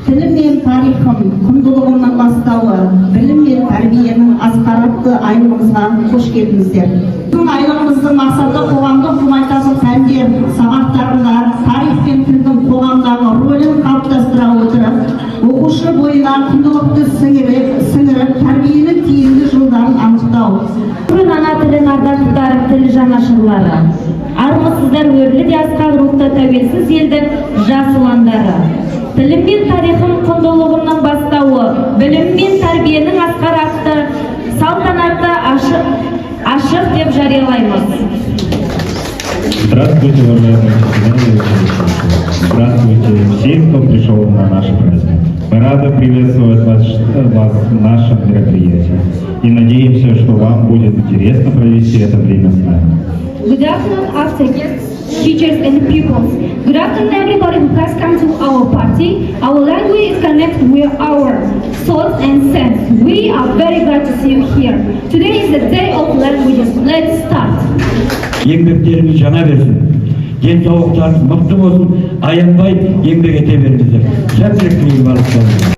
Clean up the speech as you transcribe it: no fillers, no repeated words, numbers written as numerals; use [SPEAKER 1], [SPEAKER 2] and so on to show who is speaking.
[SPEAKER 1] Тілім мен тарихым құндылығының бастауы, білім мен тәрбиенің асқаратты айлығымызға қош келдіңіздер. Біздің айлығымыздың мақсаты қоғамдық гуманитарлық пәндер сабақтарында тарих пен тілдің қоғамдағы рөлін қалыптастыра отырып, оқушы бойына құндылықты сіңіріп, тәрбиенің тиімді жолдарын анықтау.
[SPEAKER 2] Бүгін ана тілін ардақтар тіл жанашырлары, армысыздар өрлі де асқақ рухта тәуелсіз елдің жас ұландары. Тілім мен тарихым құндылығының бастауы, білім мен тәрбиенің асқар атты салтанатты ашық деп жариялаймыз.
[SPEAKER 3] Здравствуйте, уважаемые учителя и ученицы. Здравствуйте всем, кто пришел на наш праздник. Мы рады приветствовать вас в нашем мероприятии и надеемся, что вам будет интересно провести это время с нами.
[SPEAKER 2] Good afternoon, after guests, teachers and pupils. Good afternoon, everybody who has come to our party. Our language is connected with our thoughts and sense. We are very glad to see you here. Today is the day of languages. Let's start.
[SPEAKER 4] Еңбектеріңіз жана берсін, денсаулықтарыңыз мықты болсын, аянбай еңбек ете беріңіздер. Сәттілік тілеймін барлықтарыңызға.